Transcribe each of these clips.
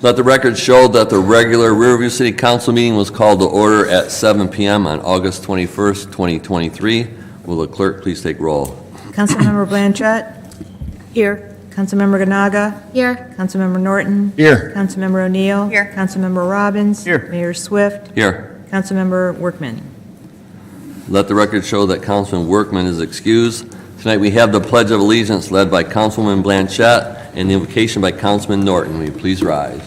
Let the record show that the regular Riverview City Council meeting was called to order at 7 p.m. on August 21st, 2023. Will the clerk please take roll? Councilmember Blanchett. Here. Councilmember Ganaga. Here. Councilmember Norton. Here. Councilmember O'Neill. Here. Councilmember Robbins. Here. Mayor Swift. Here. Councilmember Workman. Let the record show that Councilman Workman is excused. Tonight we have the Pledge of Allegiance led by Councilwoman Blanchett and the invocation by Councilman Norton. Will you please rise?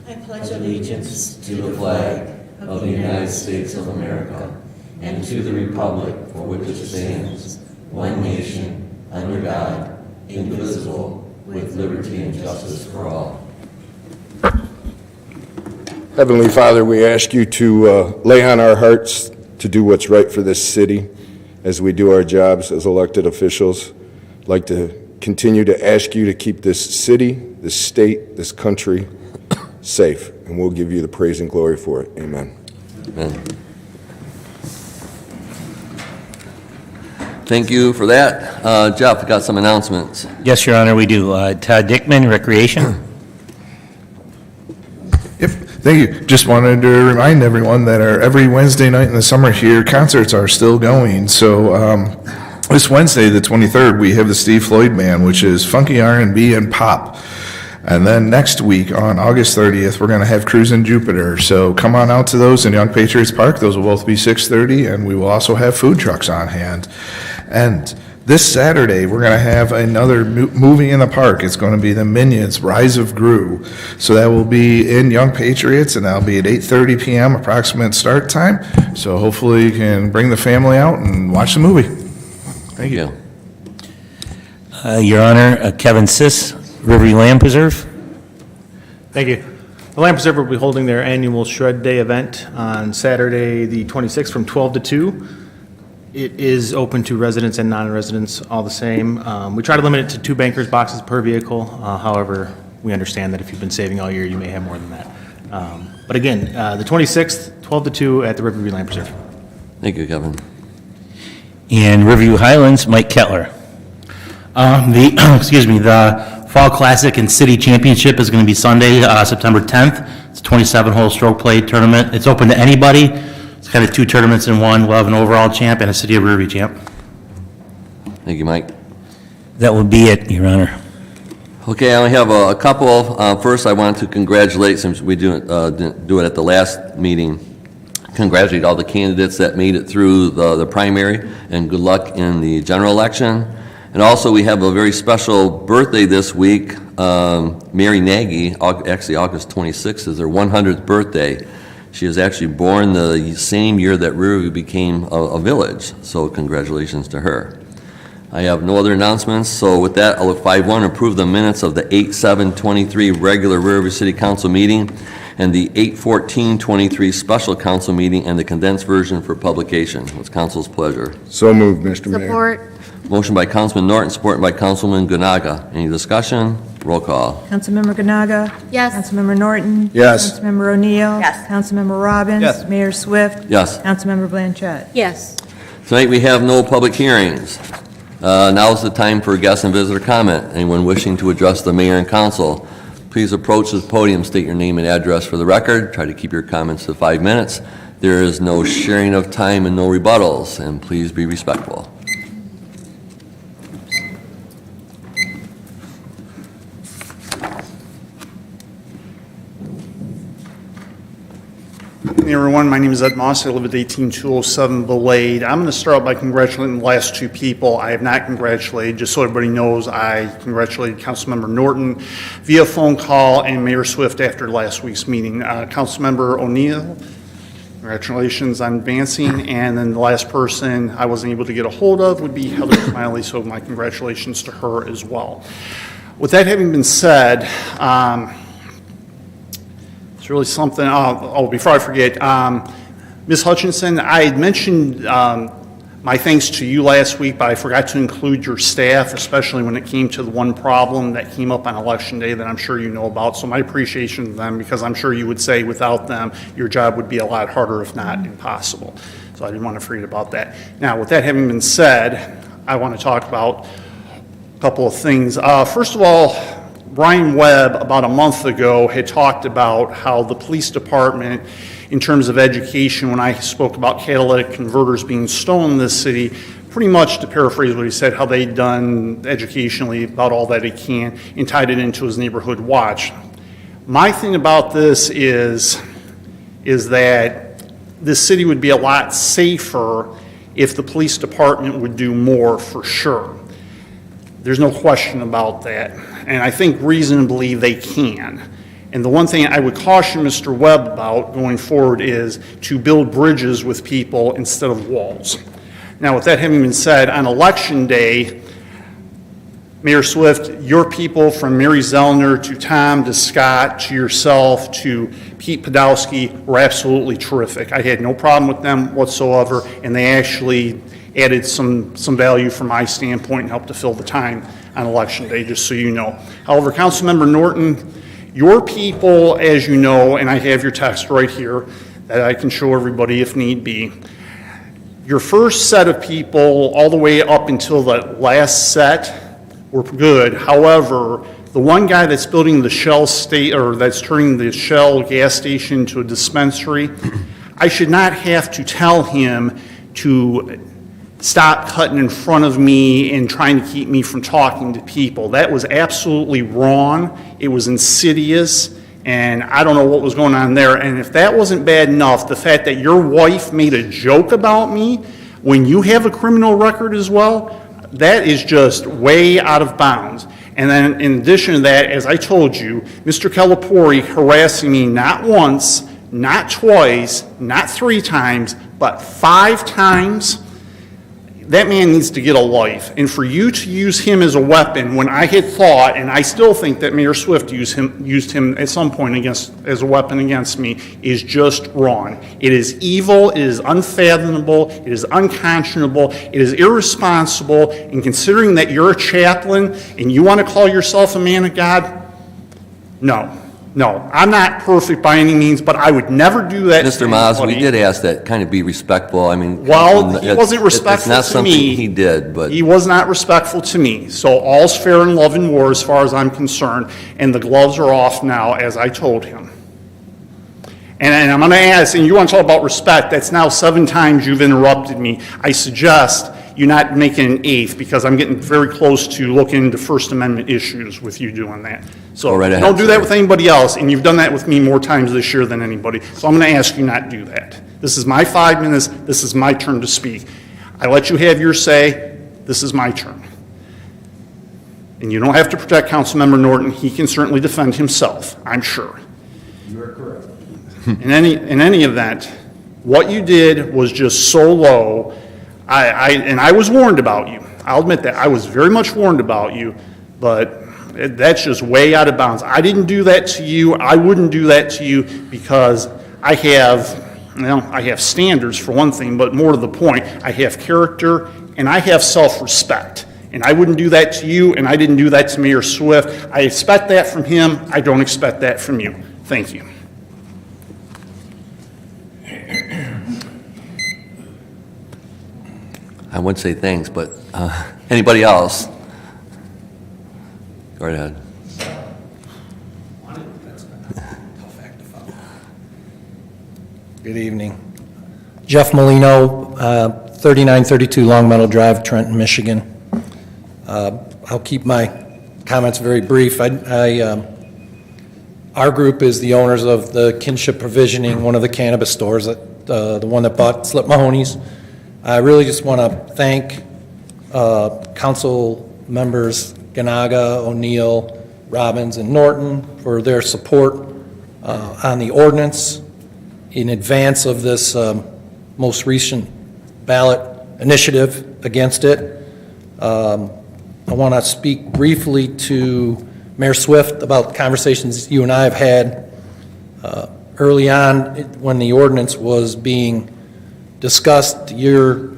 I pledge allegiance to the flag of the United States of America and to the republic for which it stands, one nation, under God, indivisible, with liberty and justice for all. Heavenly Father, we ask you to lay on our hearts to do what's right for this city as we do our jobs as elected officials. I'd like to continue to ask you to keep this city, this state, this country safe, and we'll give you the praise and glory for it. Amen. Amen. Thank you for that. Jeff, we got some announcements. Yes, Your Honor, we do. Todd Dickman, Recreation. Yep, thank you. Just wanted to remind everyone that every Wednesday night in the summer here, concerts are still going. So this Wednesday, the 23rd, we have the Steve Floyd Band, which is funky R&B and pop. And then next week, on August 30th, we're going to have Cruisin' Jupiter. So come on out to those in Young Patriots Park. Those will both be 6:30, and we will also have food trucks on hand. And this Saturday, we're going to have another movie in the park. It's going to be the Minions, Rise of Gru. So that will be in Young Patriots, and that'll be at 8:30 p.m., approximate start time. So hopefully you can bring the family out and watch the movie. Thank you. Your Honor, Kevin Siss, Riverview Land Preserve. Thank you. The Land Preserve will be holding their annual Shred Day event on Saturday, the 26th, from 12 to 2. It is open to residents and non-residents all the same. We try to limit it to 2 bankers boxes per vehicle. However, we understand that if you've been saving all year, you may have more than that. But again, the 26th, 12 to 2 at the Riverview Land Preserve. Thank you, Kevin. And Riverview Highlands, Mike Kettler. The Fall Classic and City Championship is going to be Sunday, September 10th. It's a 27-hole stroke play tournament. It's open to anybody. It's kind of 2 tournaments in one. We'll have an overall champ and a City of Riverview champ. Thank you, Mike. That will be it, Your Honor. Okay, I only have a couple. First, I want to congratulate, since we didn't do it at the last meeting, congratulate all the candidates that made it through the primary, and good luck in the general election. And also, we have a very special birthday this week. Mary Nagy, actually August 26th, is her 100th birthday. She was actually born the same year that Riverview became a village, so congratulations to her. I have no other announcements, so with that, I'll look 5-1, approve the minutes of the 8/7/23 regular Riverview City Council meeting and the 8/14/23 special council meeting and the condensed version for publication. What's council's pleasure? So moved, Mr. Mayor. Support. Motion by Councilman Norton, supported by Councilman Ganaga. Any discussion? Roll call. Councilmember Ganaga. Yes. Councilmember Norton. Yes. Councilmember O'Neill. Yes. Councilmember Robbins. Yes. Mayor Swift. Yes. Councilmember Blanchett. Yes. Tonight we have no public hearings. Now is the time for guest and visitor comment. Anyone wishing to address the mayor and council, please approach the podium, state your name and address for the record. Try to keep your comments to 5 minutes. There is no sharing of time and no rebuttals, and please be respectful. Hey everyone, my name is Ed Moss. I live at 18207 Belade. I'm going to start out by congratulating the last 2 people. I have not congratulated, just so everybody knows, I congratulated Councilmember Norton via phone call and Mayor Swift after last week's meeting. Councilmember O'Neill, congratulations on advancing. And then the last person I wasn't able to get a hold of would be Heather Smiley, so my congratulations to her as well. With that having been said, it's really something, before I forget, Ms. Hutchinson, I had mentioned my thanks to you last week, but I forgot to include your staff, especially when it came to the one problem that came up on Election Day that I'm sure you know about. So my appreciation to them, because I'm sure you would say without them, your job would be a lot harder, if not impossible. So I didn't want to forget about that. Now, with that having been said, I want to talk about a couple of things. First of all, Brian Webb, about a month ago, had talked about how the police department, in terms of education, when I spoke about catalytic converters being stolen in this city, pretty much to paraphrase what he said, how they'd done educationally about all that he can and tied it into his neighborhood watch. My thing about this is that this city would be a lot safer if the police department would do more, for sure. There's no question about that. And I think reasonably they can. And the one thing I would caution Mr. Webb about going forward is to build bridges with people instead of walls. Now, with that having been said, on Election Day, Mayor Swift, your people from Mary Zellner to Tom to Scott to yourself to Pete Podolsky were absolutely terrific. I had no problem with them whatsoever, and they actually added some value from my standpoint and helped to fill the time on Election Day, just so you know. However, Councilmember Norton, your people, as you know, and I have your text right here that I can show everybody if need be, your first set of people all the way up until the last set were good. However, the one guy that's building the Shell that's turning the Shell gas station into a dispensary, I should not have to tell him to stop cutting in front of me and trying to keep me from talking to people. That was absolutely wrong. It was insidious, and I don't know what was going on there. And if that wasn't bad enough, the fact that your wife made a joke about me when you have a criminal record as well, that is just way out of bounds. And then in addition to that, as I told you, Mr. Calipari harassing me not once, not twice, not 3 times, but 5 times, that man needs to get a life. And for you to use him as a weapon when I had thought, and I still think that Mayor Swift used him at some point as a weapon against me, is just wrong. It is evil, it is unfathomable, it is unconscionable, it is irresponsible, and considering that you're a chaplain and you want to call yourself a man of God, no. No, I'm not perfect by any means, but I would never do that to Mr. Maas, we anybody. did ask that kind of be respectful. I mean. Well, he wasn't it's respectful not to something me. he did, but. He was not respectful to me. So all's fair in love and war as far as I'm concerned, and the gloves are off now, as I told him. And I'm going to ask, and you want to talk about respect, that's now 7 times you've interrupted me. I suggest you not make it an 8th, because I'm getting very close to looking into First Amendment issues with you doing that. So Go right ahead, don't do that sir. with anybody else, and you've done that with me more times this year than anybody. So I'm going to ask you not to do that. This is my 5 minutes. This is my turn to speak. I let you have your say. This is my turn. And you don't have to protect Councilmember Norton. He can certainly defend himself, I'm sure. You are correct. In any event, what you did was just so low. And I was warned about you. I'll admit that. I was very much warned about you, but that's just way out of bounds. I didn't do that to you. I wouldn't do that to you because I have standards for one thing, but more to the point, I have character and I have self-respect. And I wouldn't do that to you, and I didn't do that to Mayor Swift. I expect that from him. I don't expect that from you. Thank you. I would say thanks, but anybody else? Go right ahead. Good evening. Jeff Molino, 3932 Long Meadow Drive, Trenton, Michigan. I'll keep my comments very brief. Our group is the owners of the Kinship Provisioning, one of the cannabis stores, the one that bought Slip Mahoney's. I really just want to thank council members Ganaga, O'Neill, Robbins, and Norton for their support on the ordinance in advance of this most recent ballot initiative against it. I want to speak briefly to Mayor Swift about conversations you and I have had early on when the ordinance was being discussed. Your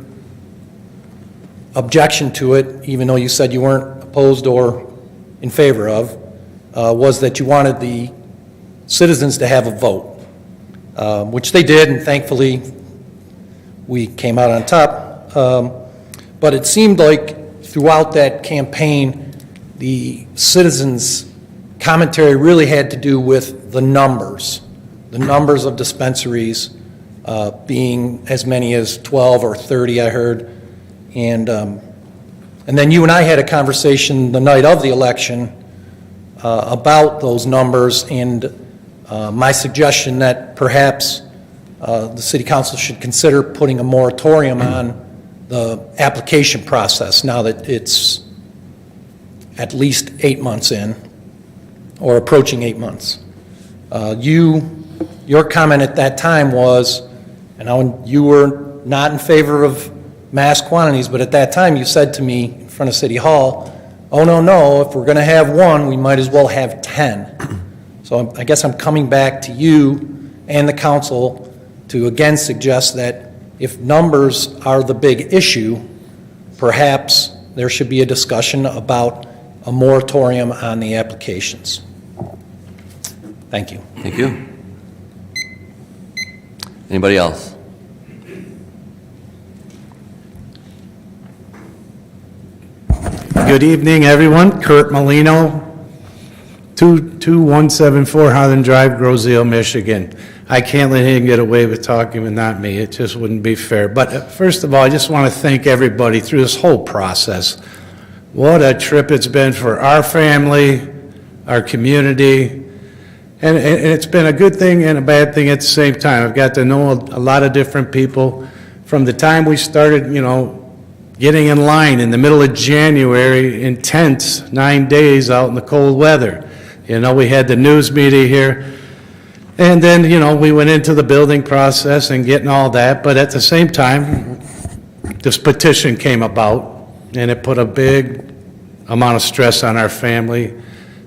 objection to it, even though you said you weren't opposed or in favor of, was that you wanted the citizens to have a vote, which they did, and thankfully we came out on top. But it seemed like throughout that campaign, the citizens commentary really had to do with the numbers of dispensaries being as many as 12 or 30, I heard. And then you and I had a conversation the night of the election about those numbers and my suggestion that perhaps the city council should consider putting a moratorium on the application process now that it's at least 8 months in, or approaching 8 months. Your comment at that time was, and you were not in favor of mass quantities, but at that time you said to me in front of City Hall, oh, no, if we're going to have one, we might as well have 10. So I guess I'm coming back to you and the council to again suggest that if numbers are the big issue, perhaps there should be a discussion about a moratorium on the applications. Thank you. Thank you. Anybody else? Good evening, everyone. Kurt Molino, 22174 Highland Drive, Groseal, Michigan. I can't let him get away with talking with not me. It just wouldn't be fair. But first of all, I just want to thank everybody through this whole process. What a trip it's been for our family, our community, and it's been a good thing and a bad thing at the same time. I've got to know a lot of different people. From the time we started, getting in line in the middle of January, intense 9 days out in the cold weather. We had the news media here. And then, we went into the building process and getting all that. But at the same time, this petition came about, and it put a big amount of stress on our family.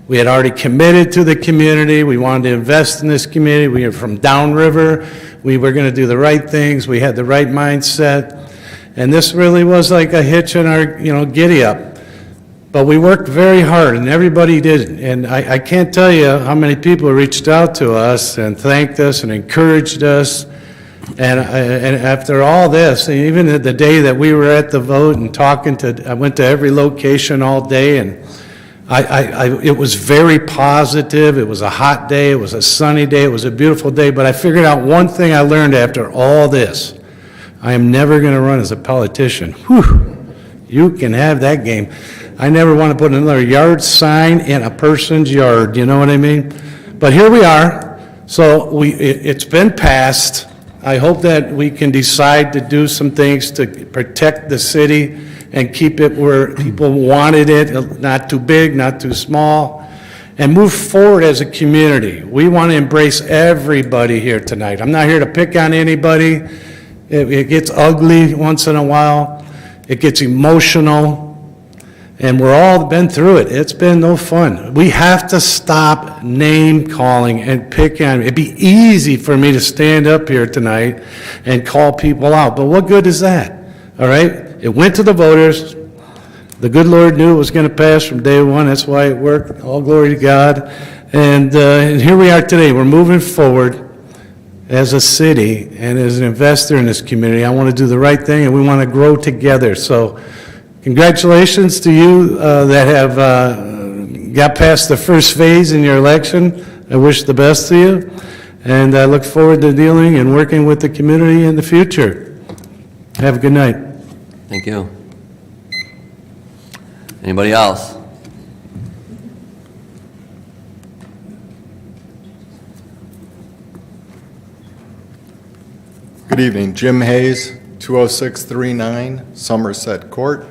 We had already committed to the community. We wanted to invest in this community. We were from downriver. We were going to do the right things. We had the right mindset. And this really was like a hitch in our, giddy up. But we worked very hard, and everybody did. And I can't tell you how many people reached out to us and thanked us and encouraged us. And after all this, even the day that we were at the vote and I went to every location all day, and it was very positive. It was a hot day. It was a sunny day. It was a beautiful day. But I figured out one thing I learned after all this. I am never going to run as a politician. Whew, you can have that game. I never want to put another yard sign in a person's yard, you know what I mean? But here we are. So it's been passed. I hope that we can decide to do some things to protect the city and keep it where people wanted it, not too big, not too small, and move forward as a community. We want to embrace everybody here tonight. I'm not here to pick on anybody. It gets ugly once in a while. It gets emotional. And we're all been through it. It's been no fun. We have to stop name calling and picking on. It'd be easy for me to stand up here tonight and call people out, but what good is that? All right? It went to the voters. The good Lord knew it was going to pass from day one. That's why it worked. All glory to God. And here we are today. We're moving forward as a city and as an investor in this community. I want to do the right thing, and we want to grow together. So congratulations to you that have got past the first phase in your election. I wish the best to you, and I look forward to dealing and working with the community in the future. Have a good night. Thank you. Anybody else? Good evening, Jim Hayes, 20639 Somerset Court.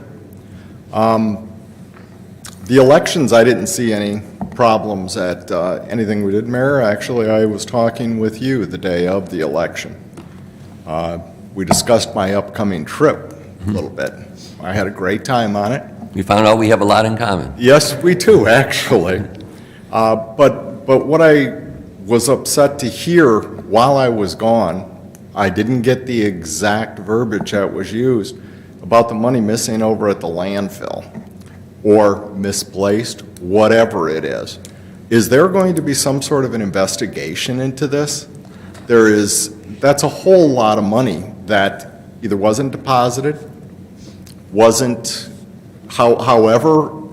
The elections, I didn't see any problems at anything we did, Mayor. Actually, I was talking with you the day of the election. We discussed my upcoming trip a little bit. I had a great time on it. We found out we have a lot in common. Yes, we do, actually. But what I was upset to hear while I was gone, I didn't get the exact verbiage that was used about the money missing over at the landfill or misplaced, whatever it is. Is there going to be some sort of an investigation into this? That's a whole lot of money that either wasn't deposited, wasn't, however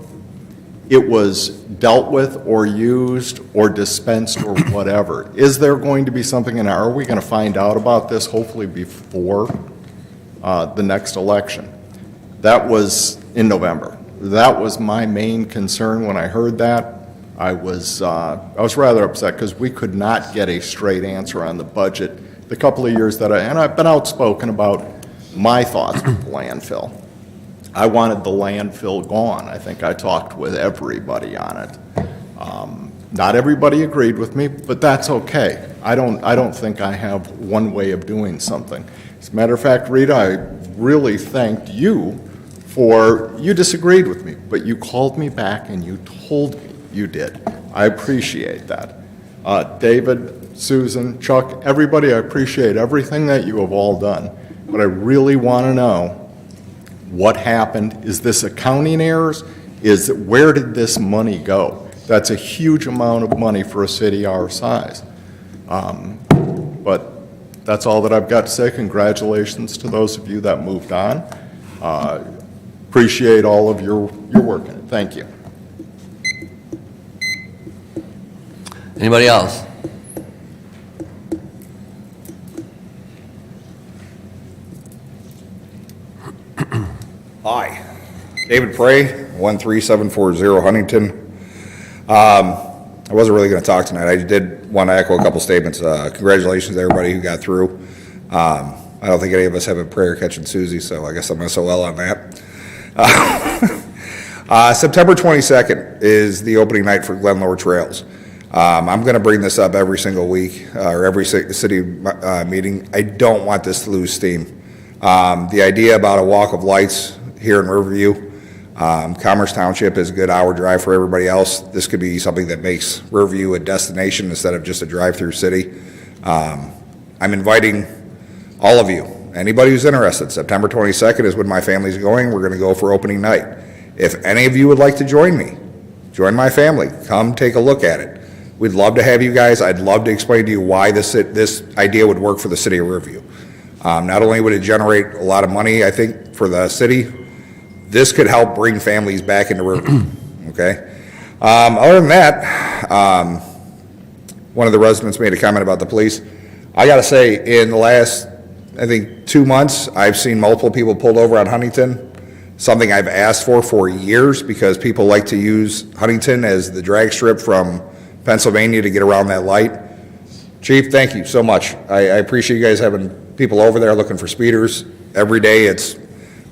it was dealt with or used or dispensed or whatever. Is there going to be something, and are we going to find out about this hopefully before the next election? That was in November. That was my main concern when I heard that. I was rather upset because we could not get a straight answer on the budget the couple of years that and I've been outspoken about my thoughts with the landfill. I wanted the landfill gone. I think I talked with everybody on it. Not everybody agreed with me, but that's okay. I don't think I have one way of doing something. As a matter of fact, Rita, I really thanked you you disagreed with me, but you called me back and you told me you did. I appreciate that. David, Susan, Chuck, everybody, I appreciate everything that you have all done, but I really want to know what happened. Is this accounting errors? Where did this money go? That's a huge amount of money for a city our size. But that's all that I've got to say. Congratulations to those of you that moved on. Appreciate all of your work in it. Thank you. Anybody else? Hi, David Prey, 13740 Huntington. I wasn't really going to talk tonight. I did want to echo a couple statements. Congratulations to everybody who got through. I don't think any of us have a prayer catching Susie, so I guess I'm SOL on that. September 22nd is the opening night for Glen Lower Trails. I'm going to bring this up every single week or every city meeting. I don't want this to lose steam. The idea about a walk of lights here in Riverview, Commerce Township is a good hour drive for everybody else. This could be something that makes Riverview a destination instead of just a drive-through city. I'm inviting all of you, anybody who's interested. September 22nd is when my family's going. We're going to go for opening night. If any of you would like to join me, join my family, come take a look at it. We'd love to have you guys. I'd love to explain to you why this idea would work for the city of Riverview. Not only would it generate a lot of money, I think, for the city, this could help bring families back into Riverview, okay? Other than that, one of the residents made a comment about the police. I gotta say, in the last, I think, 2 months, I've seen multiple people pulled over on Huntington, something I've asked for years because people like to use Huntington as the drag strip from Pennsylvania to get around that light. Chief, thank you so much. I appreciate you guys having people over there looking for speeders. Every day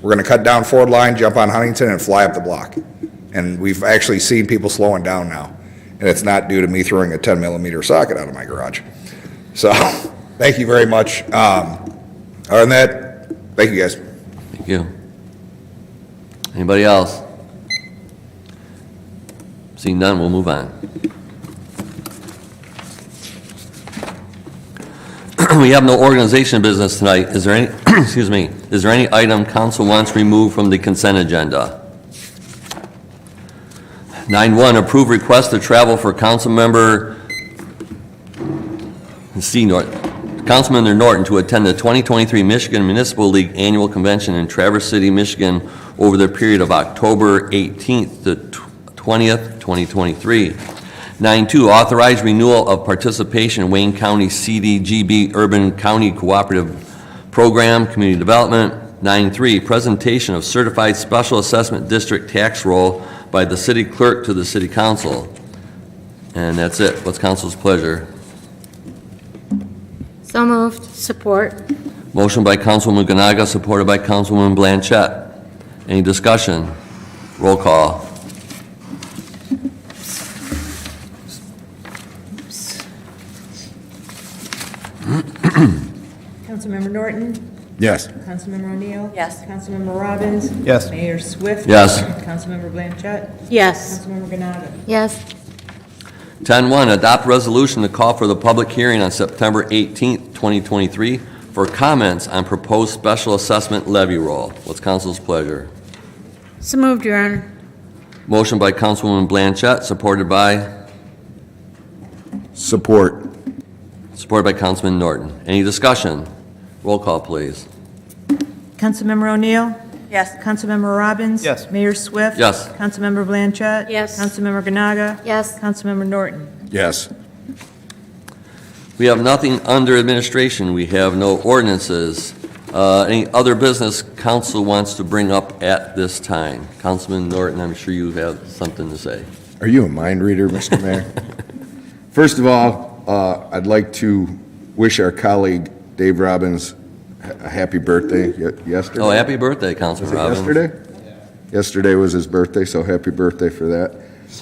we're gonna cut down Ford Line, jump on Huntington and fly up the block. And we've actually seen people slowing down now. And it's not due to me throwing a 10mm socket out of my garage. So, thank you very much. Other than that, thank you guys. Thank you. Anybody else? Seeing none, we'll move on. We have no organization business tonight. Is there any, excuse me, is there any item council wants removed from the consent agenda? 9.1, approve request to travel for Councilman Norton to attend the 2023 Michigan Municipal League Annual Convention in Traverse City, Michigan over the period of October 18th to 20th, 2023. 9.2, authorize renewal of participation in Wayne County CDGB Urban County Cooperative Program, Community Development. 9.3, presentation of certified special assessment district tax roll by the city clerk to the city council. And that's it. What's council's pleasure? So moved. Support. Motion by Councilwoman Ganaga, supported by Councilwoman Blanchett. Any discussion? Roll call. Councilmember Norton? Yes. Councilmember O'Neill? Yes. Councilmember Robbins? Yes. Mayor Swift? Yes. Councilmember Blanchett? Yes. Councilmember Ganaga? Yes. 10.1, adopt resolution to call for the public hearing on September 18th, 2023 for comments on proposed special assessment levy roll. What's council's pleasure? So moved, Your Honor. Motion by Councilwoman Blanchett, supported by Supported by Councilman Norton. Any discussion? Roll call, please. Councilmember O'Neill? Yes. Councilmember Robbins? Yes. Mayor Swift? Yes. Councilmember Blanchett? Yes. Councilmember Ganaga? Yes. Councilmember Norton? Yes. We have nothing under administration. We have no ordinances. Any other business council wants to bring up at this time? Councilman Norton, I'm sure you have something to say. Are you a mind reader, Mr. Mayor? First of all, I'd like to wish our colleague Dave Robbins a happy birthday yesterday. Oh, happy birthday, Was Councilman it Robbins. yesterday? Yesterday was his birthday, so happy birthday for that.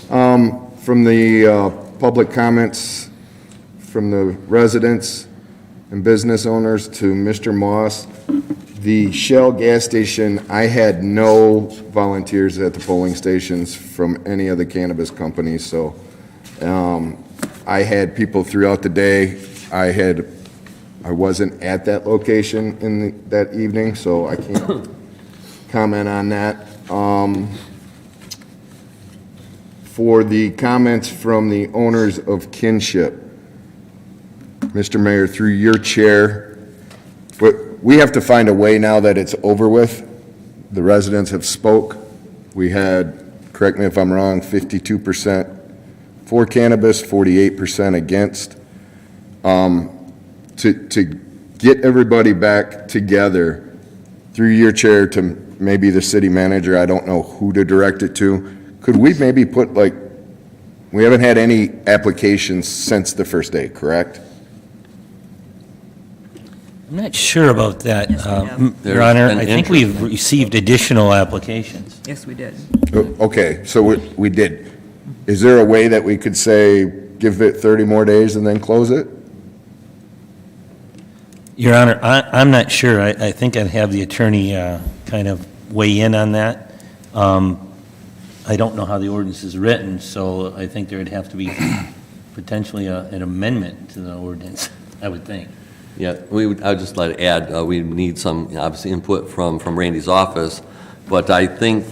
From the public comments, from the residents and business owners to Mr. Moss, the Shell gas station, I had no volunteers at the polling stations from any of the cannabis companies, so I had people throughout the day. I wasn't at that location that evening, so I can't comment on that. For the comments from the owners of Kinship, Mr. Mayor, through your chair, but we have to find a way now that it's over with. The residents have spoke. We had, correct me if I'm wrong, 52% for cannabis, 48% against. To get everybody back together through your chair to maybe the city manager, I don't know who to direct it to. Could we maybe put we haven't had any applications since the first day, correct? I'm not sure about that, have. Your Honor. There's an I think we've received additional applications. Yes, we did. Okay, so we did. Is there a way that we could say, give it 30 more days and then close it? Your Honor, I'm not sure. I think I'd have the attorney kind of weigh in on that. I don't know how the ordinance is written, so I think there'd have to be potentially an amendment to the ordinance, I would think. Yeah, I would just like to add, we need some, obviously, input from Randy's office, but I think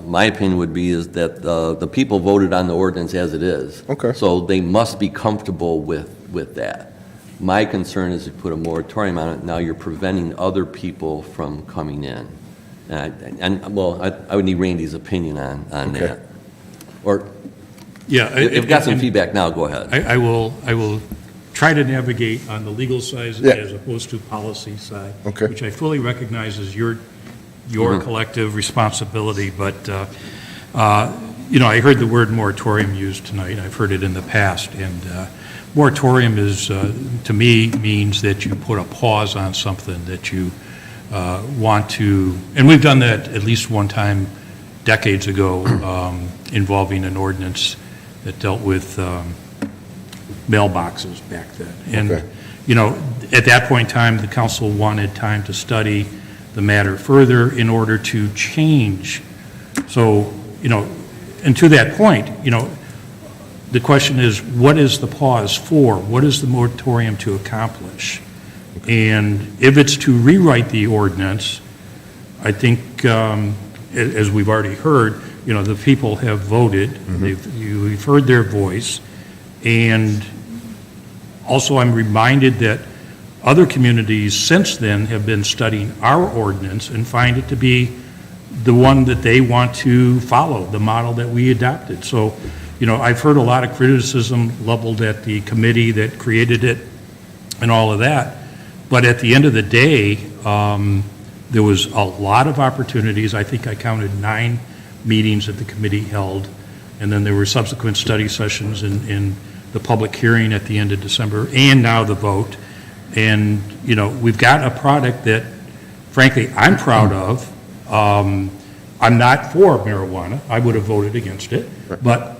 my opinion would be is that the people voted on the ordinance as it is. Okay. So they must be comfortable with that. My concern is to put a moratorium on it, now you're preventing other people from coming in. I would need Randy's opinion on Okay. that. Or, Yeah. if you've got some feedback now, go ahead. I will try to navigate on the legal side Yeah. as opposed to policy side. Okay. Which I fully recognize is your collective responsibility, but, I heard the word moratorium used tonight. I've heard it in the past, and moratorium is, to me, means that you put a pause on something that you want to, and we've done that at least one time decades ago, involving an ordinance that dealt with mailboxes back then. And, Okay. at that point in time, the council wanted time to study the matter further in order to change. So, and to that point, the question is, what is the pause for? What is the moratorium to accomplish? And if it's to rewrite the ordinance, I think, as we've already heard, the people have voted. You've heard their voice. And also, I'm reminded that other communities since then have been studying our ordinance and find it to be the one that they want to follow, the model that we adopted. So, I've heard a lot of criticism leveled at the committee that created it and all of that. But at the end of the day, there was a lot of opportunities. I think I counted 9 meetings that the committee held. And then there were subsequent study sessions in the public hearing at the end of December, and now the vote. And, we've got a product that, frankly, I'm proud of. I'm not for marijuana. I would have voted against it. But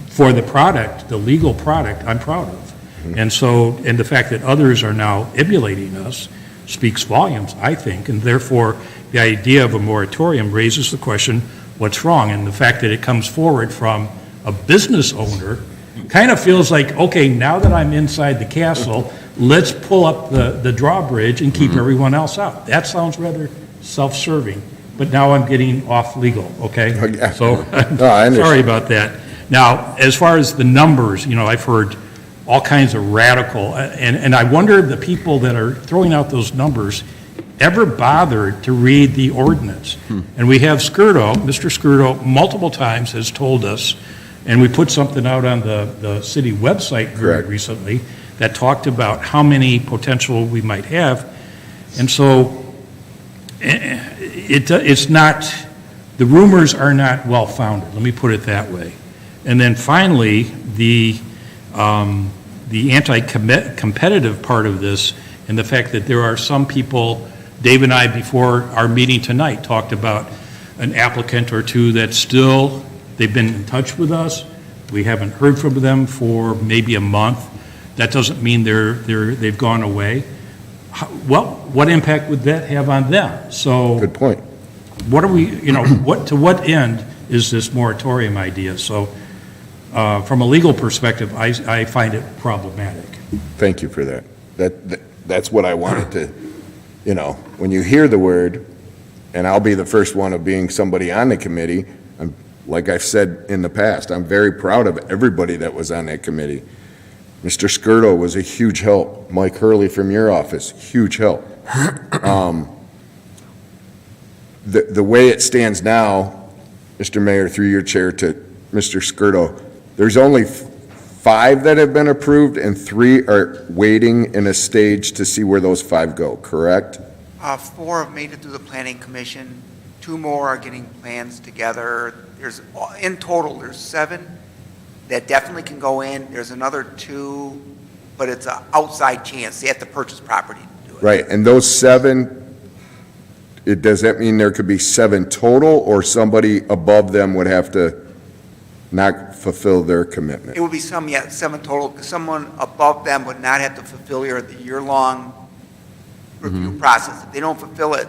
for the product, the legal product, I'm proud of. And so, and the fact that others are now emulating us speaks volumes, I think. And therefore, the idea of a moratorium raises the question, what's wrong? And the fact that it comes forward from a business owner kind of feels like, okay, now that I'm inside the castle, let's pull up the drawbridge and keep everyone else out. That sounds rather self-serving, but now I'm getting off legal, okay? So, No, I understand. sorry about that. Now, as far as the numbers, I've heard all kinds of radical, and I wonder if the people that are throwing out those numbers ever bothered to read the ordinance. And we have Mr. Skirdo, multiple times has told us, and we put something out on the city website very Correct. recently that talked about how many potential we might have. And so it's not, the rumors are not well-founded, let me put it that way. And then finally, the anti-competitive part of this, and the fact that there are some people, Dave and I, before our meeting tonight, talked about an applicant or two that still, they've been in touch with us. We haven't heard from them for maybe a month. That doesn't mean they've gone away. What impact would that have on them? So. Good point. What are we, to what end is this moratorium idea? So, from a legal perspective, I find it problematic. Thank you for that. That's what I wanted to, when you hear the word, and I'll be the first one of being somebody on the committee, like I've said in the past, I'm very proud of everybody that was on that committee. Mr. Skirdo was a huge help. Mike Hurley from your office, huge help. The way it stands now, Mr. Mayor, through your chair to Mr. Skirdo, there's only 5 that have been approved and 3 are waiting in a stage to see where those 5 go, correct? 4 have made it through the planning commission. 2 more are getting plans together. In total, there's 7 that definitely can go in. There's another 2, but it's an outside chance. They have to purchase property to do it. Right, and those 7, does that mean there could be 7 total, or somebody above them would have to not fulfill their commitment? It would be 7 total. Someone above them would not have to fulfill the year-long review process. If they don't fulfill it,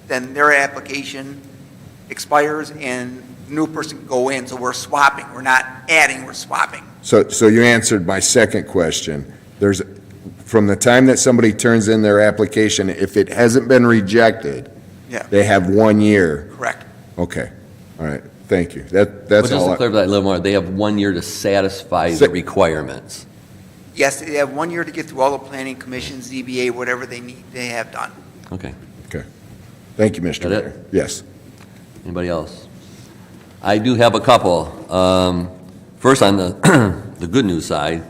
then their application expires and the new person can go in. So we're swapping. We're not adding, we're swapping. So you answered my second question. From the time that somebody turns in their application, if it hasn't been rejected, Yeah. they have 1 year. Correct. Okay, all right, thank you. But That's just all. to clarify that a little more, they have 1 year to satisfy the requirements. Yes, they have 1 year to get through all the planning commission, ZBA, whatever they need, they have done. Okay. Okay, thank you, Mr. That it? Mayor. Yes. Anybody else? I do have a couple. First, on the good news side,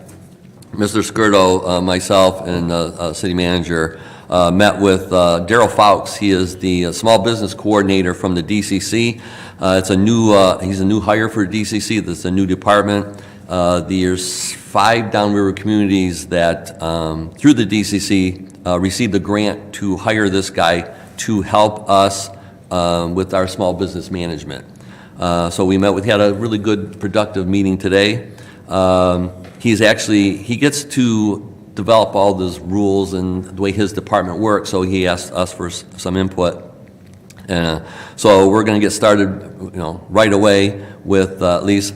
Mr. Skirdo, myself, and city manager met with Daryl Fowkes. He is the small business coordinator from the DCC. He's a new hire for DCC. That's a new department. There's 5 downriver communities that, through the DCC, received a grant to hire this guy to help us with our small business management. So we had a really good, productive meeting today. He gets to develop all those rules and the way his department works, so he asked us for some input. So we're going to get started, right away with at least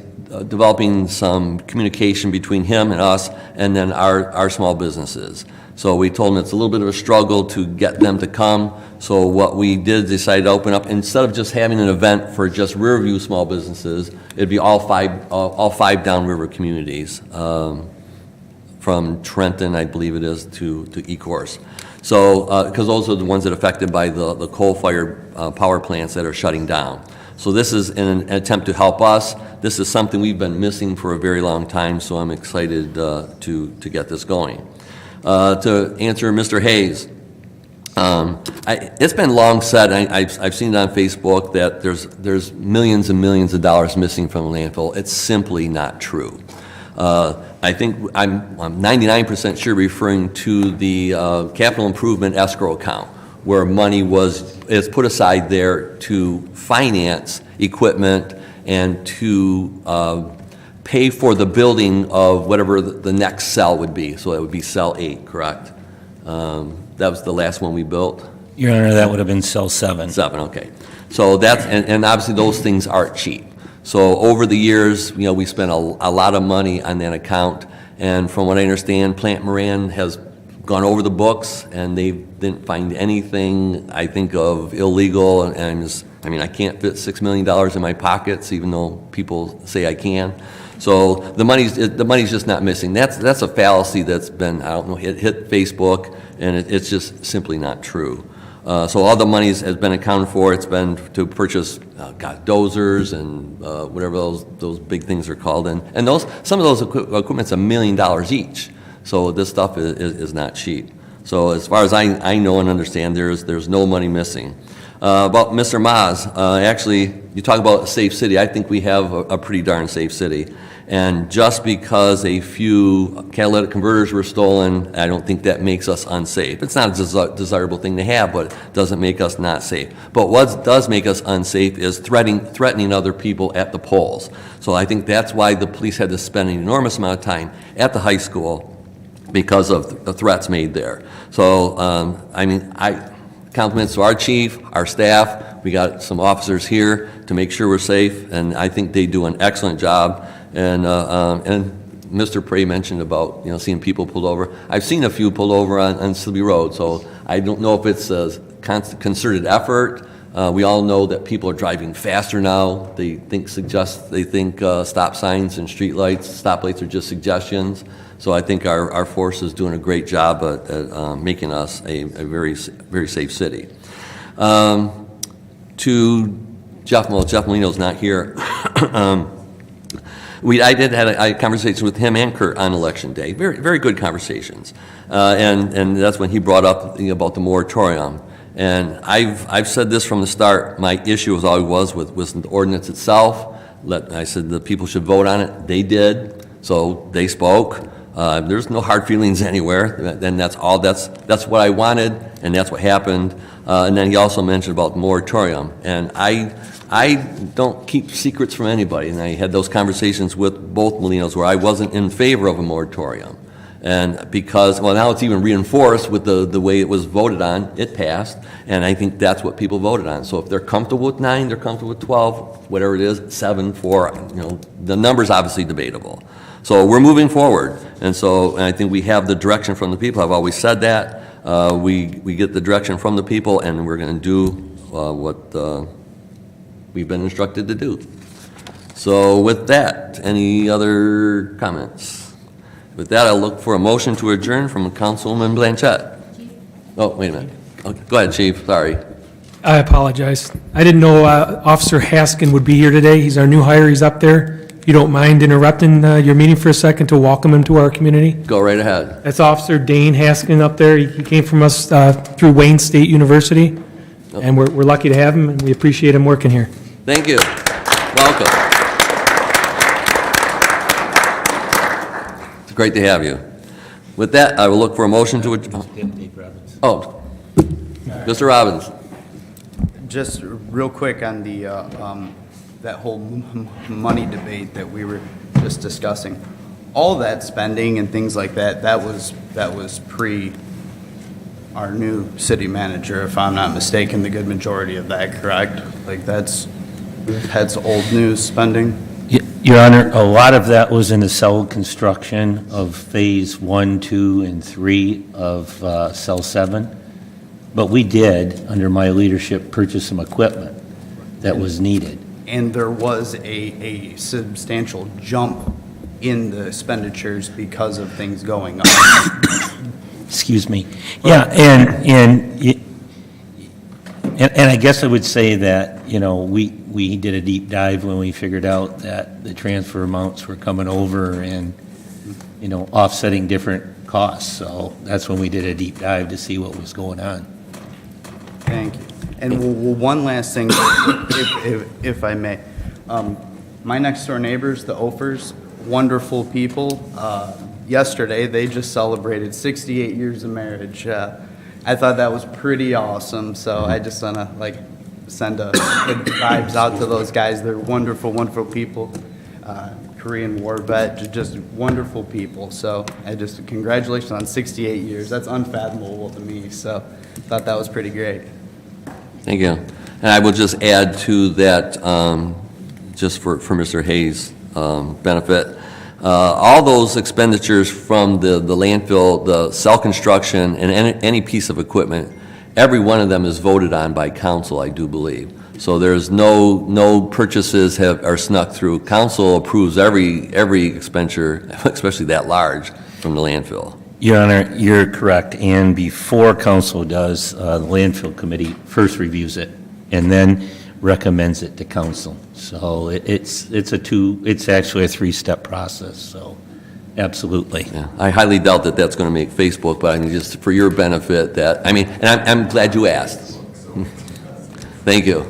developing some communication between him and us, and then our small businesses. So we told him it's a little bit of a struggle to get them to come. So what we did, decided to open up, instead of just having an event for just Riverview small businesses, it'd be all five downriver communities, from Trenton, I believe it is, to Ecorse. So, because those are the ones that are affected by the coal-fired power plants that are shutting down. So this is an attempt to help us. This is something we've been missing for a very long time, so I'm excited to get this going. To answer Mr. Hayes, it's been long said, I've seen it on Facebook, that there's millions and millions of dollars missing from the landfill. It's simply not true. I think I'm 99% sure referring to the capital improvement escrow account, where money is put aside there to finance equipment and to pay for the building of whatever the next cell would be. So it would be cell 8, correct? That was the last one we built? Your Honor, that would have been cell 7. 7, okay. So that's, and obviously those things aren't cheap. So over the years, we spent a lot of money on that account, and from what I understand, Plant Moran has gone over the books, and they didn't find anything, I think, of illegal, and I can't fit $6 million in my pockets, even though people say I can. So the money's just not missing. That's a fallacy that's been, I don't know, hit Facebook, and it's just simply not true. So all the money has been accounted for. It's been to purchase, dozers and whatever those big things are called. And some of those equipment's $1 million each. So this stuff is not cheap. So as far as I know and understand, there's no money missing. About Mr. Maz, actually, you talk about a safe city. I think we have a pretty darn safe city. And just because a few catalytic converters were stolen, I don't think that makes us unsafe. It's not a desirable thing to have, but it doesn't make us not safe. But what does make us unsafe is threatening other people at the polls. So I think that's why the police had to spend an enormous amount of time at the high school because of the threats made there. So, compliments to our chief, our staff. We got some officers here to make sure we're safe, and I think they do an excellent job. And Mr. Prey mentioned about, seeing people pulled over. I've seen a few pulled over on Sibley Road, so I don't know if it's a concerted effort. We all know that people are driving faster now. They think stop signs and street lights, stoplights are just suggestions. So I think our force is doing a great job at making us a very, very safe city. To Jeff Molino's not here. I did have a conversation with him and Kurt on Election Day. Very, very good conversations. And that's when he brought up about the moratorium. And I've said this from the start. My issue was always with the ordinance itself. I said the people should vote on it. They did. So they spoke. There's no hard feelings anywhere. Then that's what I wanted, and that's what happened. And then he also mentioned about the moratorium. And I don't keep secrets from anybody. And I had those conversations with both Molinos where I wasn't in favor of a moratorium. And because, now it's even reinforced with the way it was voted on, it passed, and I think that's what people voted on. So if they're comfortable with 9, they're comfortable with 12, whatever it is, 7, 4, the number's obviously debatable. So we're moving forward, and I think we have the direction from the people. I've always said that. We get the direction from the people, and we're going to do what we've been instructed to do. So with that, any other comments? With that, I'll look for a motion to adjourn from Councilwoman Blanchett. Oh, wait a minute. Okay, go ahead, Chief, sorry. I apologize. I didn't know Officer Haskin would be here today. He's our new hire. He's up there. If you don't mind interrupting your meeting for a second to welcome him to our community. Go right ahead. That's Officer Dane Haskin up there. He came from us through Wayne State University, and we're lucky to have him, and we appreciate him working here. Thank you. Welcome. It's great to have you. With that, I will look for a motion to adjourn. Oh, Mr. Robbins. Just real quick on the, that whole money debate that we were just discussing. All that spending and things like that, that was pre our new city manager, if I'm not mistaken, the good majority of that, correct? Like that's old news spending? Your Honor, a lot of that was in the cell construction of Phase 1, 2, and 3 of Cell 7. But we did, under my leadership, purchase some equipment that was needed. And there was a substantial jump in the expenditures because of things going on. Excuse me. Yeah, and I guess I would say that, we did a deep dive when we figured out that the transfer amounts were coming over and, offsetting different costs. So that's when we did a deep dive to see what was going on. Thank you. And one last thing, if I may. My next door neighbors, the Offers, wonderful people. Yesterday, they just celebrated 68 years of marriage. I thought that was pretty awesome, so I just want to send good vibes out to those guys. They're wonderful, wonderful people. Korean War vet, just wonderful people. So congratulations on 68 years. That's unfathomable to me, so I thought that was pretty great. Thank you. And I will just add to that, just for Mr. Hayes' benefit, all those expenditures from the landfill, the cell construction, and any piece of equipment, every one of them is voted on by council, I do believe. So there's no purchases are snuck through. Council approves every expenditure, especially that large, from the landfill. Your Honor, you're correct, and before council does, the landfill committee first reviews it and then recommends it to council. So it's actually a three-step process, so absolutely. Yeah, I highly doubt that that's going to make Facebook, but I mean, just for your benefit, and I'm glad you asked. Thank you,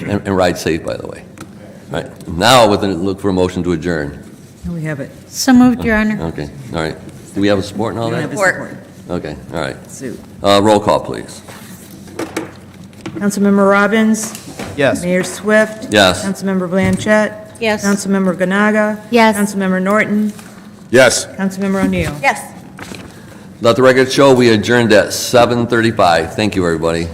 and ride safe, by the way. All right, now look for a motion to adjourn. We have it. So moved, Your Honor. Okay, all right. Do we have a support and all We that? have a support. Okay, all right. Sue. Roll call, please. Councilmember Robbins? Yes. Mayor Swift? Yes. Councilmember Blanchett? Yes. Councilmember Ganaga? Yes. Councilmember Norton? Yes. Councilmember O'Neill? Yes. Let the record show we adjourned at 7:35. Thank you, everybody.